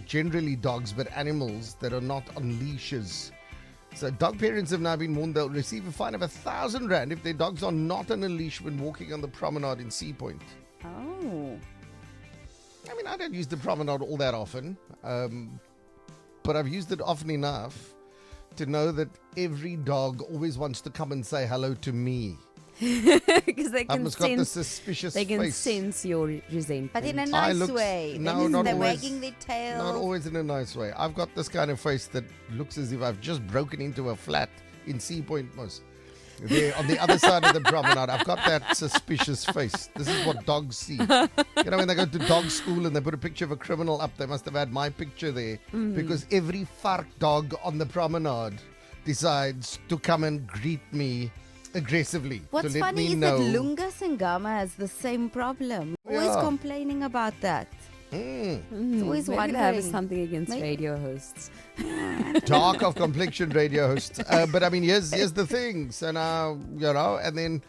generally dogs, but animals that are not on leashes. So dog parents have now been warned they'll receive a fine of R1000 if their dogs are not on a leash when walking on the promenade in Sea Point. Oh. I mean, I don't use the promenade all that often, but I've used it often enough to know that every dog always wants to come and say hello to me. Because they I've can just got the sense, suspicious they can face. sense your resentment. But in a I nice look- way. no, Then not they're always. wagging their tail. Not always in a nice way. I've got this kind of face that looks as if I've just broken into a flat in Sea Point Moss. There on the other side of the promenade, I've got that suspicious face. This is what dogs see. You know, when they go to dog school and they put a picture of a criminal up, they must have had my picture there. Because every fark dog on the promenade decides to come and greet me aggressively. What's to let funny me is know. that Lunga Sangama has the same problem. Always Yeah. complaining about that. It's always Maybe they wondering. have something against Maybe- radio hosts. Dark of complexion radio host. But I mean, here's the thing. So now, you know, and then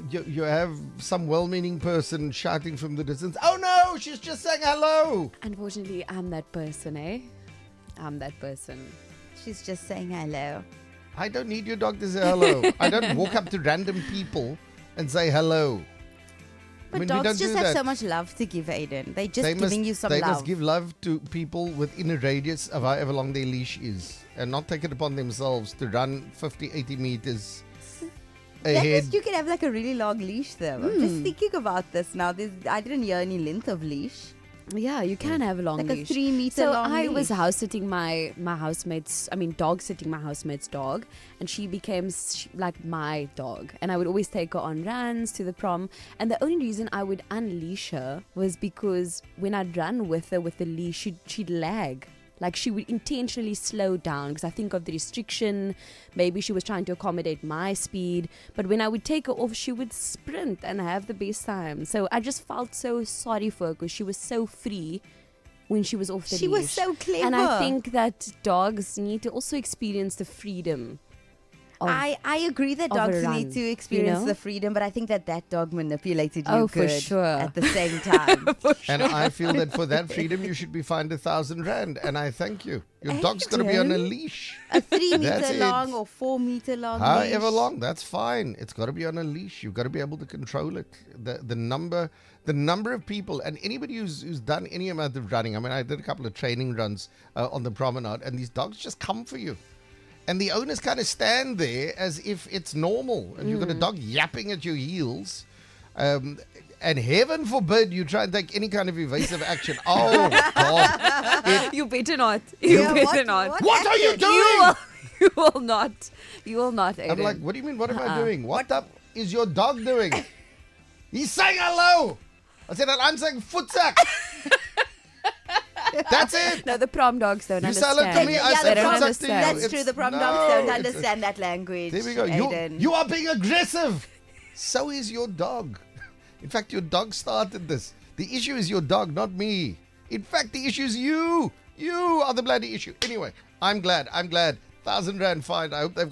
you have some well-meaning person shouting from the distance, "Oh no, she's just saying hello." Unfortunately, I'm that person, eh? I'm that person. She's just saying hello. I don't need your dog to say hello. I don't walk up to random people and say hello. But we dogs don't just do have that. so much love to give, Aden. They're just They giving you some they love. must give love to people within a radius of however long their leash is and not take it upon themselves to run 50, 80 meters That ahead. means you can have like a really long leash though. I'm just thinking about this now. I didn't hear any length of leash. Yeah, you can have a long Like leash. a 3 meter So long I was leash. house sitting my housemate's, dog sitting my housemate's dog, and she became like my dog. And I would always take her on runs to the prom. And the only reason I would unleash her was because when I'd run with her with the leash, she'd lag. Like she would intentionally slow down because I think of the restriction. Maybe she was trying to accommodate my speed. But when I would take her off, she would sprint and have the best time. So I just felt so sorry for her because she was so free when she was off the leash. She was so clever. And I think that dogs need to also experience the freedom. I agree that of a dogs run, need to experience you know? the freedom, but I think that dog manipulated you Oh, for good sure. at the same time. And I feel that for that freedom, you should be fined R1000. And I thank you. Your dog's got to be on a leash. A 3 That's meter it. long or 4 meter long However leash. long, that's fine. It's got to be on a leash. You've got to be able to control it. The number of people, and anybody who's done any amount of running. I mean, I did a couple of training runs on the promenade, and these dogs just come for you. And the owners kind of stand there as if it's normal. And you've got a dog yapping at your heels. And heaven forbid you try and take any kind of evasive action. Oh, God. You better not. You Yeah, better not. What are you happened? doing? You will not. You will not, Aiden. I'm like, what do you mean? What am I doing? What up is your dog doing? He's saying hello. I said, I'm saying footsack. That's it. No, the prom dogs don't You say understand. hello to me, I Yeah, say the they don't prom- footsack to you. understand. That's true. It's- The prom no, dogs don't it's- understand that language. There we go. Aden. You are being aggressive. So is your dog. In fact, your dog started this. The issue is your dog, not me. In fact, the issue is you. You are the bloody issue. Anyway, I'm glad. R1000 fine. I hope they've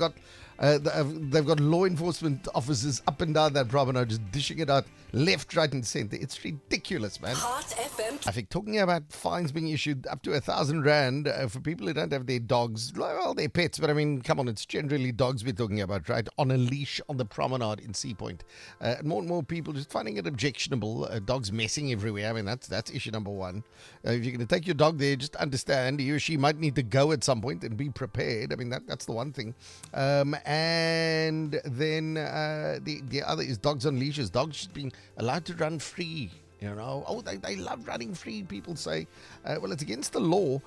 got law enforcement officers up and down that promenade just dishing it out left, right, and center. It's ridiculous, man. Hot FM. I think talking about fines being issued up to R1000 for people who don't have their dogs, well, their pets, but I mean, come on, it's generally dogs we're talking about, right? On a leash on the promenade in Sea Point. More and more people just finding it objectionable. Dogs messing everywhere. I mean, that's issue number one. If you're going to take your dog there, just understand he or she might need to go at some point and be prepared. I mean, that's the one thing. And then the other is dogs on leashes. Dogs just being allowed to run free. You know, they love running free, people say. Well, it's against the law.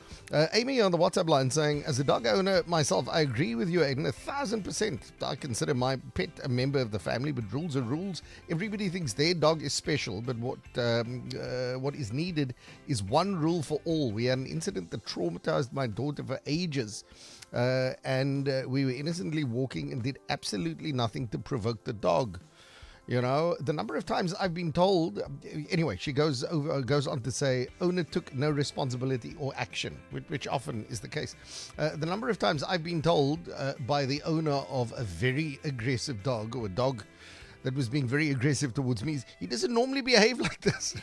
Amy on the WhatsApp line saying, as a dog owner myself, I agree with you, Aiden, 1,000%. I consider my pet a member of the family, but rules are rules. Everybody thinks their dog is special, but what is needed is one rule for all. We had an incident that traumatized my daughter for ages. And we were innocently walking and did absolutely nothing to provoke the dog. You know, the number of times I've been told, anyway, she goes on to say, owner took no responsibility or action, which often is the case. The number of times I've been told by the owner of a very aggressive dog or a dog that was being very aggressive towards me. He doesn't normally behave like this.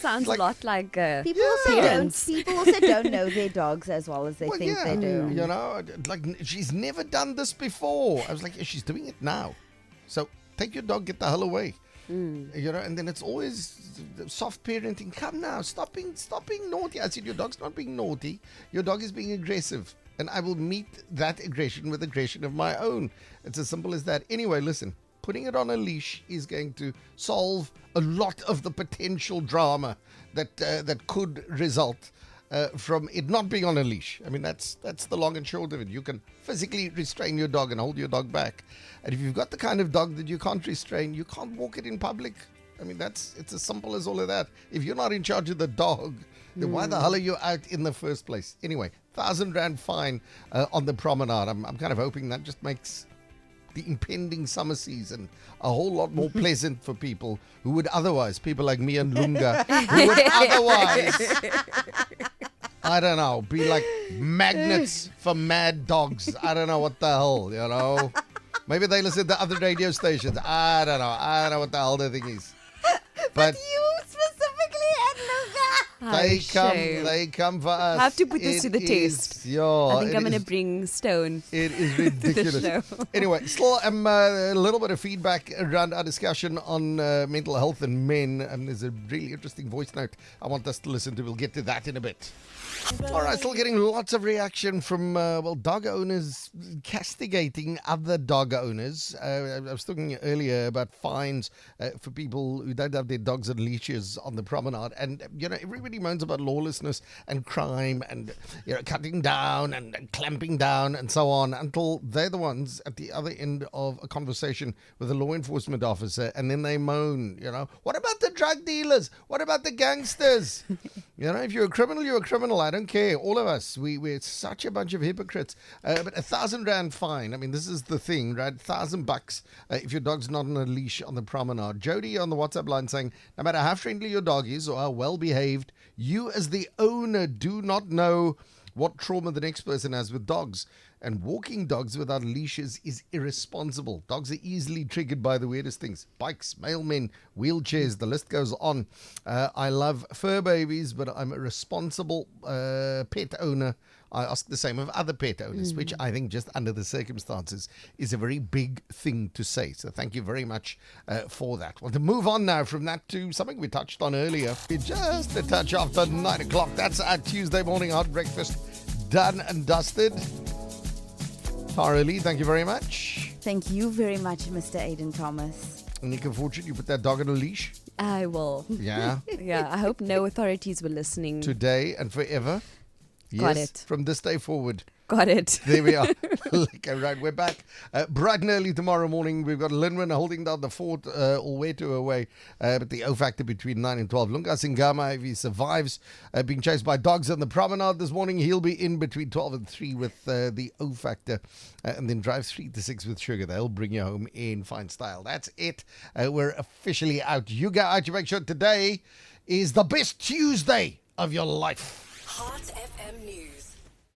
Sounds like- a lot like People also parents. people also don't know their dogs as well as they Well, think they do. You know, like she's never done this before. I was like, she's doing it now. So take your dog, get the hell away. You know, and then it's always soft parenting. Come now, stop being naughty. I said, your dog's not being naughty. Your dog is being aggressive. And I will meet that aggression with aggression of my own. It's as simple as that. Anyway, listen, putting it on a leash is going to solve a lot of the potential drama that could result from it not being on a leash. I mean, that's the long and short of it. You can physically restrain your dog and hold your dog back. And if you've got the kind of dog that you can't restrain, you can't walk it in public. I mean, it's as simple as all of that. If you're not in charge of the dog, then why the hell are you out in the first place? Anyway, 1,000 Rand fine on the promenade. I'm kind of hoping that just makes the impending summer season a whole lot more pleasant for people who would otherwise, people like me and Lunga, who would otherwise, I don't know, be like magnets for mad dogs. I don't know what the hell, you know. Maybe they listen to other radio stations. I don't know what the hell the thing is. But You specifically and they come for us. I have to put this It to the test. is- I think it I'm going to is- bring Stone. It is the ridiculous. show. Anyway, still a little bit of feedback around our discussion on mental health and men. And there's a really interesting voice note I want us to listen to. We'll get to that in a bit. All right, still getting lots of reaction from, dog owners castigating other dog owners. I was talking earlier about fines for people who don't have their dogs on leashes on the promenade. And, you know, everybody moans about lawlessness and crime and, you know, cutting down and clamping down and so on until they're the ones at the other end of a conversation with a law enforcement officer. And then they moan, you know, what about the drug dealers? What about the gangsters? You know, if you're a criminal, you're a criminal. I don't care. All of us, we're such a bunch of hypocrites. But 1,000 Rand fine. I mean, this is the thing, right? $1,000 if your dog's not on a leash on the promenade. Jody on the WhatsApp line saying, no matter how friendly your dog is or how well behaved, you as the owner do not know what trauma the next person has with dogs. And walking dogs without leashes is irresponsible. Dogs are easily triggered by the weirdest things. Bikes, mailmen, wheelchairs, the list goes on. I love fur babies, but I'm a responsible pet owner. I ask the same of other pet owners, which I think just under the circumstances is a very big thing to say. So thank you very much for that. Well, to move on now from that to something we touched on earlier. Just a touch after 9 o'clock. That's our Tuesday morning hot breakfast done and dusted. Tara Lee, thank you very much. Thank you very much, Mr. Aden Thomas. Anikah Fortune, you put that dog on a leash? I will. Yeah. Yeah, I hope no authorities were listening. Today and forever. Got Yes, it. from this day forward. Got it. There we are. Okay, right, we're back. Bright and early tomorrow morning. We've got Linwin holding down the fort all way to away. But the O factor between 9 and 12. Lunga Singama, if he survives being chased by dogs on the promenade this morning, he'll be in between 12 and 3 with the O factor. And then drive 3 to 6 with sugar. They'll bring you home in fine style. That's it. We're officially out. You go out. You make sure today is the best Tuesday of your life. Hot FM News.